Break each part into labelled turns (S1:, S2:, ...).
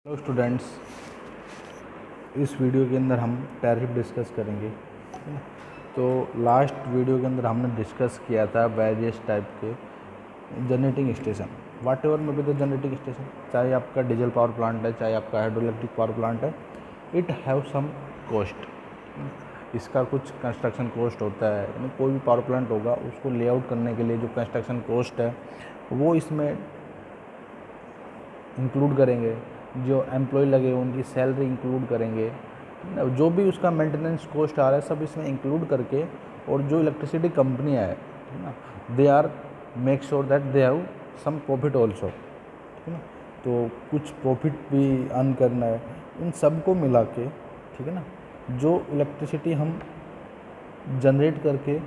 S1: Hello students, इस video के अंदर हम टैरिफ डिस्कस करेंगे। तो लास्ट वीडियो के अंदर हमने डिस्कस किया था वेरियस टाइप के जनरेटिंग स्टेशन, वाट एवर में भी द जनरेटिंग स्टेशन, चाहे आपका डीजल पावर प्लांट है, चाहे आपका हाइड्रो इलेक्ट्रिक पावर प्लांट है, इट हैव सम कॉस्ट। इसका कुछ कंस्ट्रक्शन कॉस्ट होता है, यानी कोई भी पावर प्लांट होगा उसको लेआउट करने के लिए जो कंस्ट्रक्शन कॉस्ट है वो इसमें इंक्लूड करेंगे। जो एम्प्लॉय लगे उनकी सैलरी इंक्लूड करेंगे, जो भी उसका मेंटेनेंस कॉस्ट आ रहा है सब इसमें इंक्लूड करके, और जो इलेक्ट्रिसिटी कंपनियाँ है ना, they are make sure that they have some profit also, ठीक है ना। तो कुछ प्रॉफिट भी अर्न करना है, इन सब को मिला के, ठीक है ना, जो इलेक्ट्रिसिटी हम जनरेट करके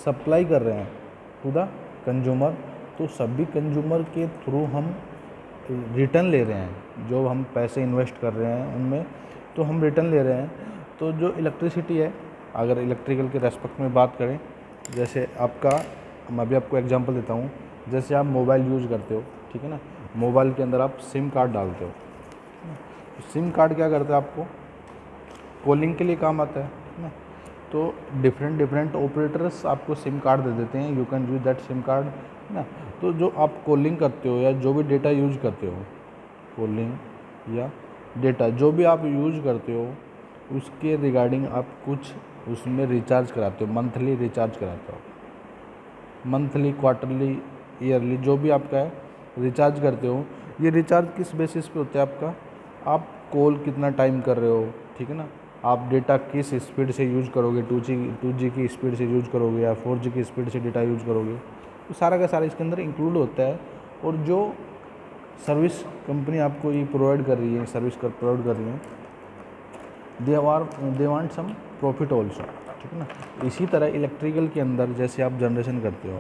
S1: सप्लाई कर रहे हैं टू द कंज्यूमर, तो सभी कंज्यूमर के थ्रू हम रिटर्न ले रहे हैं। जो हम पैसे इन्वेस्ट कर रहे हैं उनमें तो हम रिटर्न ले रहे हैं। तो जो इलेक्ट्रिसिटी है, अगर इलेक्ट्रिकल के रेस्पेक्ट में बात करें, जैसे आपका, मैं अभी आपको एग्जांपल देता हूँ। जैसे आप मोबाइल यूज़ करते हो, ठीक है ना, मोबाइल के अंदर आप सिम कार्ड डालते हो। सिम कार्ड क्या करता है, आपको कॉलिंग के लिए काम आता है ना। तो डिफरेंट ऑपरेटर्स आपको सिम कार्ड दे देते हैं, you can use that SIM card ना। तो जो आप कॉलिंग करते हो या जो भी डेटा यूज करते हो, कॉलिंग या डेटा जो भी आप यूज करते हो, उसके रिगार्डिंग आप कुछ उसमें रिचार्ज कराते हो, मंथली रिचार्ज कराते हो, मंथली, क्वार्टरली, ईयरली, जो भी आपका है रिचार्ज करते हो। ये रिचार्ज किस बेसिस पे होता है आपका, आप कॉल कितना टाइम कर रहे हो, ठीक है ना, आप डेटा किस स्पीड से यूज़ करोगे, 2G की स्पीड से यूज़ करोगे या 4G की स्पीड से डेटा यूज़ करोगे, तो सारा का सारा इसके अंदर इंक्लूड होता है। और जो सर्विस कंपनी आपको ये प्रोवाइड कर रही है, सर्विस कर प्रोवाइड कर रही है, they want some profit also, ठीक है ना। इसी तरह इलेक्ट्रिकल के अंदर जैसे आप जनरेशन करते हो,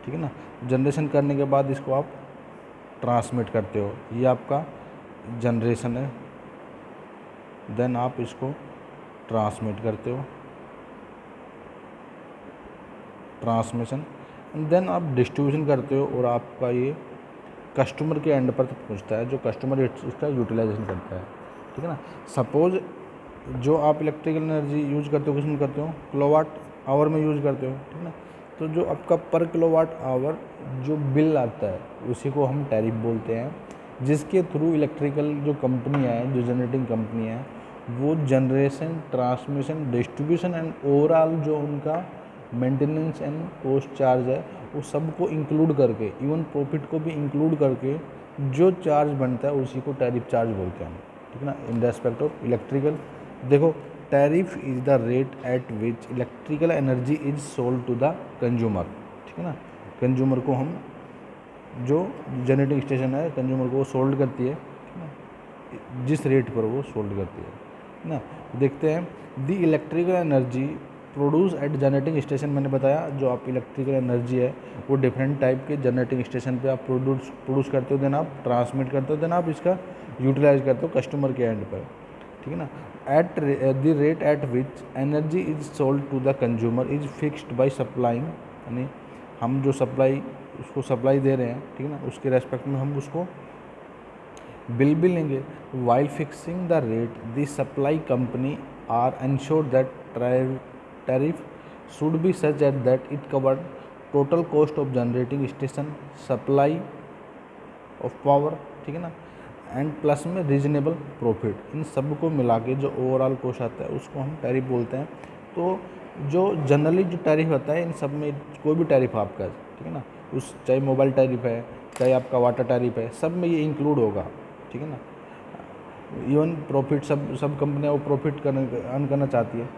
S1: ठीक है ना, जनरेशन करने के बाद इसको आप ट्रांसमिट करते हो, ये आपका जनरेशन है। देन आप इसको ट्रांसमिट करते हो, ट्रांसमिशन, एंड देन आप डिस्ट्रीब्यूशन करते हो, और आपका ये कस्टमर के एंड पर पहुंचता है, जो कस्टमर इसका यूटिलाइजेशन करता है, ठीक है ना। सपोज जो आप इलेक्ट्रिकल एनर्जी यूज़ करते हो, किस में करते हो, किलोवाट आवर में यूज़ करते हो, ठीक है ना। तो जो आपका पर किलोवाट आवर जो बिल आता है उसी को हम टैरिफ बोलते हैं, जिसके थ्रू इलेक्ट्रिकल जो कंपनियाँ हैं, जो जनरेटिंग कंपनियाँ हैं, वो generation, transmission, distribution and overall जो उनका मेंटेनेंस एंड पोस्ट चार्ज है वो सबको इंक्लूड करके, इवन प्रॉफिट को भी इंक्लूड करके जो चार्ज बनता है उसी को टैरिफ चार्ज बोलते हैं हम, ठीक है ना, इन रेस्पेक्ट ऑफ इलेक्ट्रिकल। देखो, tariff is the rate at which electrical energy is sold to the consumer, ठीक है ना। कंज्यूमर को हम, जो जनरेटिंग स्टेशन है कंज्यूमर को वो सोल्ड करती है, ठीक है ना, जिस रेट पर वो सोल्ड करती है ना। देखते हैं the electrical energy produce at generating station. मैंने बताया जो आप इलेक्ट्रिकल एनर्जी है वो डिफरेंट टाइप के जनरेटिंग स्टेशन पे आप प्रोड्यूस करते हो, देन आप ट्रांसमिट करते हो, देन आप इसका यूटिलाइज करते हो कस्टमर के एंड पर, ठीक है ना। At the rate at which energy is sold to the consumer is fixed by supplying, यानी हम जो सप्लाई उसको सप्लाई दे रहे हैं, ठीक है ना, उसके रेस्पेक्ट में हम उसको बिल भी लेंगे। While fixing the rate the supply company are ensure that tariff should be such that it covered total cost of generating station, supply of power, ठीक है ना, एंड प्लस में रीजनेबल प्रॉफिट। इन सब को मिला के जो ओवरऑल कॉस्ट आता है उसको हम टैरिफ बोलते हैं। तो जो जनरली जो टैरिफ आता है इन सब में, कोई भी टैरिफ आपका, ठीक है ना, उस चाहे मोबाइल टैरिफ है, चाहे आपका वाटर टैरिफ है, सब में ये इंक्लूड होगा, ठीक है ना। इवन प्रॉफिट, सब कंपनियाँ वो प्रॉफिट अर्न करना चाहती है,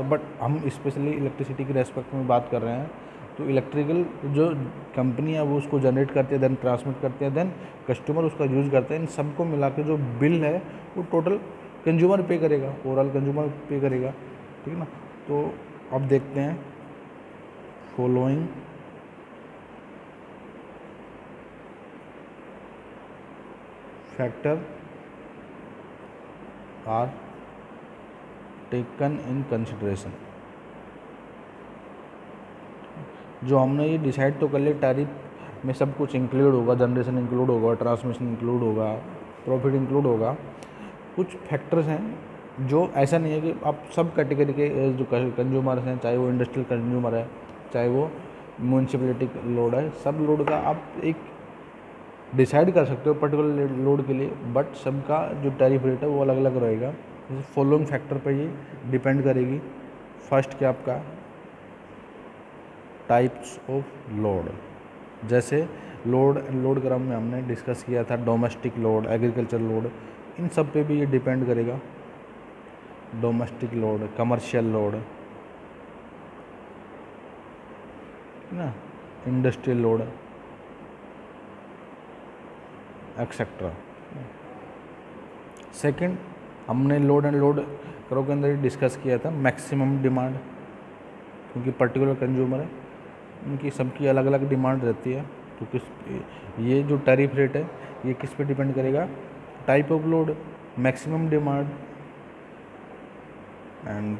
S1: बट हम स्पेशली इलेक्ट्रिसिटी के रेस्पेक्ट में बात कर रहे हैं। तो इलेक्ट्रिकल जो कंपनी है वो उसको जनरेट करती है, देन ट्रांसमिट करती है, देन कस्टमर उसका यूज़ करते हैं। इन सबको मिला के जो बिल है वो टोटल कंज्यूमर पे करेगा, ओवरऑल कंज्यूमर पे करेगा, ठीक है ना। तो अब देखते हैं following factor are taken in consideration. जो हमने ये डिसाइड तो कर लिया टैरिफ में सब कुछ इंक्लूड होगा, जनरेशन इंक्लूड होगा, ट्रांसमिशन इंक्लूड होगा, प्रॉफिट इंक्लूड होगा। कुछ फैक्टर्स हैं जो ऐसा नहीं है कि आप सब कैटेगरी के जो कंज्यूमर्स हैं, चाहे वो इंडस्ट्रियल कंज्यूमर है, चाहे वो म्यूनसिपलिटी लोड है, सब लोड का आप एक डिसाइड कर सकते हो पर्टिकुलर लोड के लिए, बट सबका जो टैरिफ रेट है वो अलग अलग रहेगा। जैसे फॉलोइंग फैक्टर पर ये डिपेंड करेगी। फर्स्ट क्या आपका टाइप्स ऑफ लोड, जैसे लोड क्रम में हमने डिस्कस किया था डोमेस्टिक लोड, एग्रीकल्चर लोड, इन सब पे भी ये डिपेंड करेगा। डोमेस्टिक लोड, कमर्शियल लोड, ना, इंडस्ट्रियल लोड एक्सेट्रा। सेकंड, हमने लोड एंड लोड करो के अंदर डिस्कस किया था मैक्सिमम डिमांड, क्योंकि पर्टिकुलर कंज्यूमर है, उनकी सबकी अलग अलग डिमांड रहती है। तो किस ये जो टैरिफ रेट है ये किस पे डिपेंड करेगा? Type of load, maximum demand and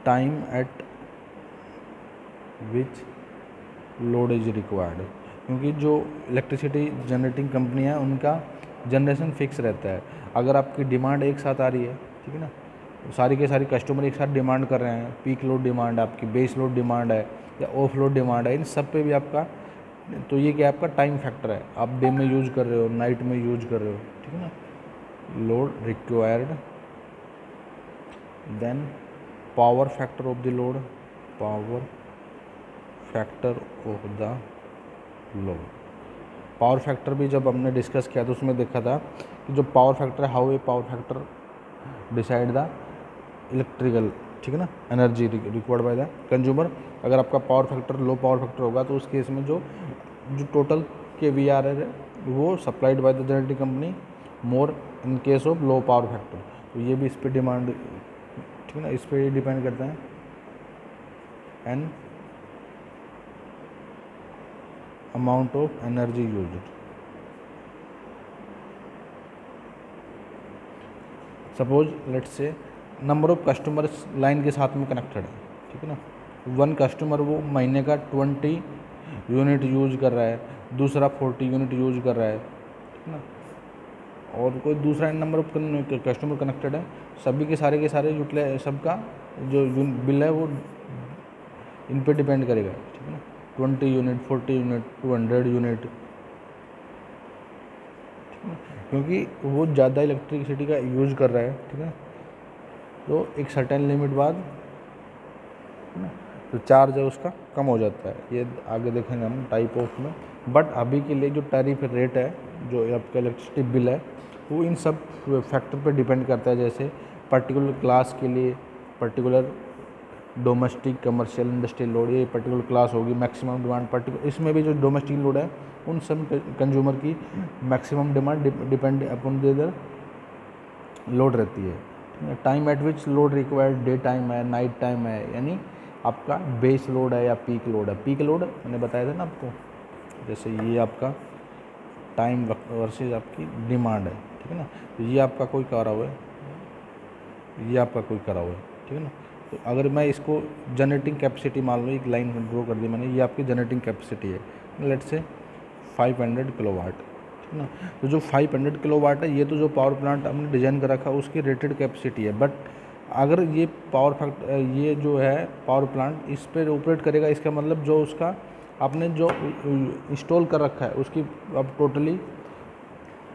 S1: time eight which load is required. क्योंकि जो इलेक्ट्रिसिटी जनरेटिंग कंपनी है उनका जनरेशन फिक्स रहता है। अगर आपकी डिमांड एक साथ आ रही है, ठीक है ना, सारी के सारी कस्टमर एक साथ डिमांड कर रहे हैं, पीक लोड डिमांड, आपकी बेस लोड डिमांड है या ऑफ लोड डिमांड है, इन सब पे भी आपका, तो ये क्या आपका टाइम फैक्टर है। आप डे में यूज़ कर रहे हो, नाइट में यूज़ कर रहे हो, ठीक है ना। Load required, then power factor of the load, power factor of the load. Power factor भी जब हमने डिस्कस किया तो उसमें देखा था कि जो पावर फैक्टर है, how a power factor decide the electrical, ठीक है ना, energy required by the consumer. अगर आपका power factor low power factor होगा तो उस केस में जो टोटल के वी आर है वो supplied by the generating company more in case of low power factor. तो ये भी इस पर डिमांड, ठीक है ना, इस पर डिपेंड करता है। And amount of energy used, suppose let's say number of customers line के साथ में कनेक्टेड है, ठीक है ना। वन कस्टमर वो महीने का 20 यूनिट यूज कर रहा है, दूसरा 40 यूनिट यूज कर रहा है, ठीक है ना, और कोई दूसरा नंबर ऑफ कस्टमर कनेक्टेड है, सभी के सारे यूटिलाइज, सबका जो बिल है वो इन पे डिपेंड करेगा, ठीक है ना। 20 यूनिट, 40 यूनिट, 200 यूनिट, क्योंकि वो ज़्यादा इलेक्ट्रिसिटी का यूज़ कर रहा है, ठीक है, तो एक सर्टेन लिमिट बाद तो चार्ज है उसका कम हो जाता है। ये आगे देखेंगे हम टाइप ऑफ में। बट अभी के लिए जो टैरिफ रेट है, जो आपका इलेक्ट्रिसिटी बिल है, वो इन सब फैक्टर पे डिपेंड करता है। जैसे पर्टिकुलर क्लास के लिए particular domestic, commercial, industrial load, ये पर्टिकुलर क्लास होगी। मैक्सिमम डिमांड पर्टिकुलर, इसमें भी जो डोमेस्टिक लोड है उन सब कंज्यूमर की maximum demand depend upon the load रहती है। टाइम एट विच लोड रिक्वायर्ड, डे टाइम है, नाइट टाइम है, यानी आपका बेस लोड है या पीक लोड है। पीक लोड मैंने बताया था ना आपको, जैसे ये आपका टाइम वर्सेस आपकी डिमांड है, ठीक है ना। तो ये आपका कोई करा हुआ है, ये आपका कोई करा हुआ है, ठीक है ना। तो अगर मैं इसको जनरेटिंग कैपेसिटी मान लो, एक लाइन ड्रॉ कर दी मैंने, ये आपकी जनरेटिंग कैपेसिटी है, लेट्स से 500 किलोवाट, ठीक है ना। तो जो 500 किलोवाट है, ये तो जो पावर प्लांट हमने डिज़ाइन कर रखा है उसकी रेटेड कैपेसिटी है। बट अगर ये पावर फैक्टर, ये जो है पावर प्लांट इस पर ऑपरेट करेगा, इसका मतलब जो उसका आपने जो इंस्टॉल कर रखा है उसकी आप टोटली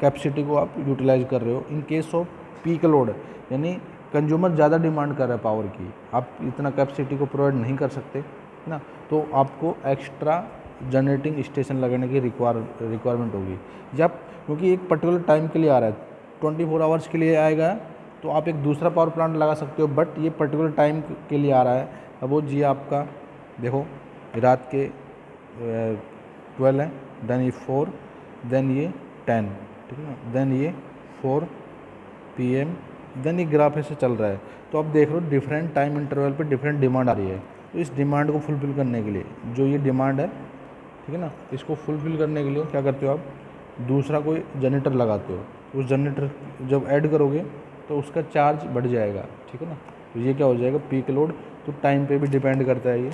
S1: कैपेसिटी को आप यूटिलाइज कर रहे हो। In case off peak load, यानी कंज्यूमर ज़्यादा डिमांड कर रहा है पावर की, आप इतना कैपेसिटी को प्रोवाइड नहीं कर सकते, है ना, तो आपको एक्स्ट्रा जनरेटिंग स्टेशन लगाने की रिक्वायरमेंट होगी। जब क्योंकि एक पर्टिकुलर टाइम के लिए आ रहा है, 24 आवर्स के लिए आएगा, तो आप एक दूसरा पावर प्लांट लगा सकते हो, बट ये पर्टिकुलर टाइम के लिए आ रहा है। अब वो जी आपका देखो, रात के 12 है, देन ये 4, देन ये 10, ठीक है ना, देन ये 4 PM, देन ये ग्राफ ऐसे चल रहा है। तो आप देख रहे हो डिफरेंट टाइम इंटरवल पे डिफरेंट डिमांड आ रही है। तो इस डिमांड को फुलफ़िल करने के लिए जो ये डिमांड है, ठीक है ना, इसको फुलफ़िल करने के लिए क्या करते हो आप, दूसरा कोई जनरेटर लगाते हो। उस जनरेटर जब ऐड करोगे तो उसका चार्ज बढ़ जाएगा, ठीक है ना। तो ये क्या हो जाएगा, पीक लोड, तो टाइम पे भी डिपेंड करता है ये।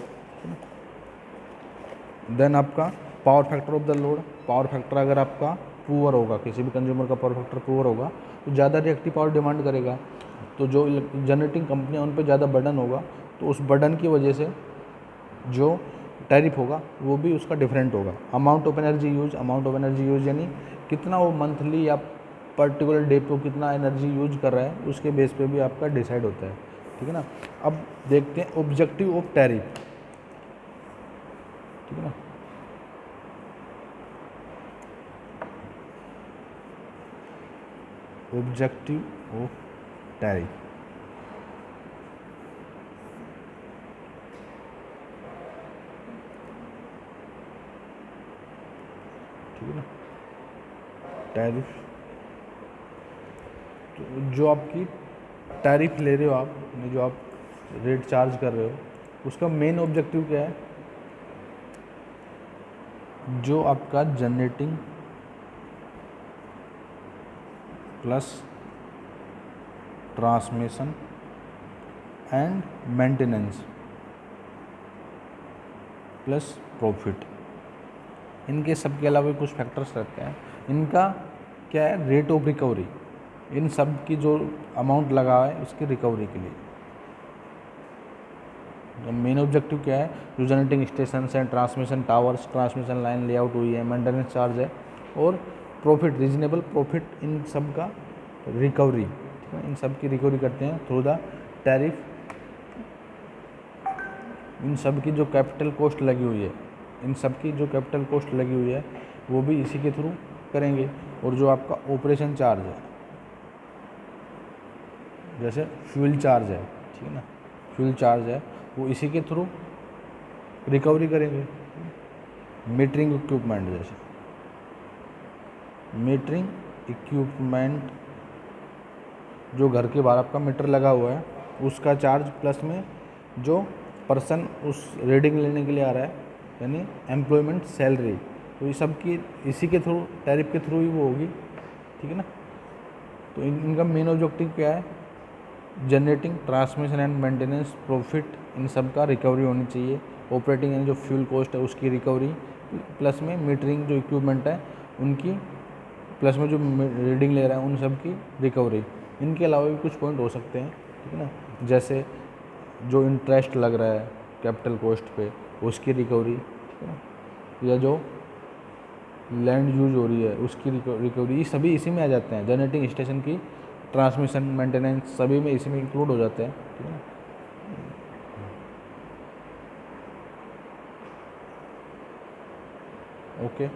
S1: देन आपका power factor of the load, power factor अगर आपका पुअर होगा, किसी भी कंज्यूमर का पावर फैक्टर पुअर होगा तो ज़्यादा रिएक्टिव पावर डिमांड करेगा, तो जो जनरेटिंग कंपनियाँ उन पर ज़्यादा बर्डन होगा, तो उस बर्डन की वजह से जो टैरिफ होगा वो भी उसका डिफरेंट होगा। अमाउंट ऑफ एनर्जी यूज यानी कितना वो मंथली या पर्टिकुलर डे पे कितना एनर्जी यूज कर रहा है, उसके बेस पे भी आपका डिसाइड होता है, ठीक है ना। अब देखते हैं ऑब्जेक्टिव ऑफ टैरिफ, ठीक है ना। ऑब्जेक्टिव ऑफ टैरिफ, ठीक है ना। टैरिफ तो जो आपकी टैरिफ ले रहे हो आप, जो आप रेट चार्ज कर रहे हो, उसका मेन ऑब्जेक्टिव क्या है, जो आपका generating plus transmission and maintenance plus profit, इनके सब के अलावा कुछ फैक्टर्स रहते हैं, इनका क्या है, रेट ऑफ रिकवरी, इन सब की जो अमाउंट लगा है उसकी रिकवरी के लिए। मेन ऑब्जेक्टिव क्या है, जो जनरेटिंग स्टेशन हैं, transmission towers, transmission line layout हुई है, मेंटेनेंस चार्ज है और प्रॉफिट, रीजनेबल प्रॉफिट, इन सब का रिकवरी, ठीक है, इन सब की रिकवरी करते हैं थ्रू द टैरिफ। इन सब की जो कैपिटल कॉस्ट लगी हुई है, इन सब की जो कैपिटल कॉस्ट लगी हुई है वो भी इसी के थ्रू करेंगे। और जो आपका ऑपरेशन चार्ज है, जैसे फ्यूल चार्ज है, ठीक है ना, फ्यूल चार्ज है, वो इसी के थ्रू रिकवरी करेंगे। मीटरिंग इक्विपमेंट, जैसे मीटरिंग इक्विपमेंट, जो घर के बाहर आपका मीटर लगा हुआ है उसका चार्ज, प्लस में जो पर्सन उस रीडिंग लेने के लिए आ रहा है यानी एम्प्लॉयमेंट सैलरी, तो ये सब की इसी के थ्रू, टैरिफ के थ्रू ही वो होगी, ठीक है ना। तो इनका मेन ऑब्जेक्टिव क्या है, generating, transmission and maintenance, profit, इन सब का रिकवरी होनी चाहिए। ऑपरेटिंग यानी जो फ्यूल कॉस्ट है उसकी रिकवरी, प्लस में मीटरिंग जो इक्विपमेंट है उनकी, प्लस में जो रीडिंग ले रहा है उन सब की रिकवरी। इनके अलावा भी कुछ पॉइंट हो सकते हैं, ठीक है ना, जैसे जो इंटरेस्ट लग रहा है कैपिटल कॉस्ट पे उसकी रिकवरी, ठीक है ना, या जो लैंड यूज हो रही है उसकी रिकवरी, ये सभी इसी में आ जाते हैं। जनरेटिंग स्टेशन की ट्रांसमिशन, मेंटेनेंस सभी में इसी में इंक्लूड हो जाते हैं, ठीक है ना। ओके।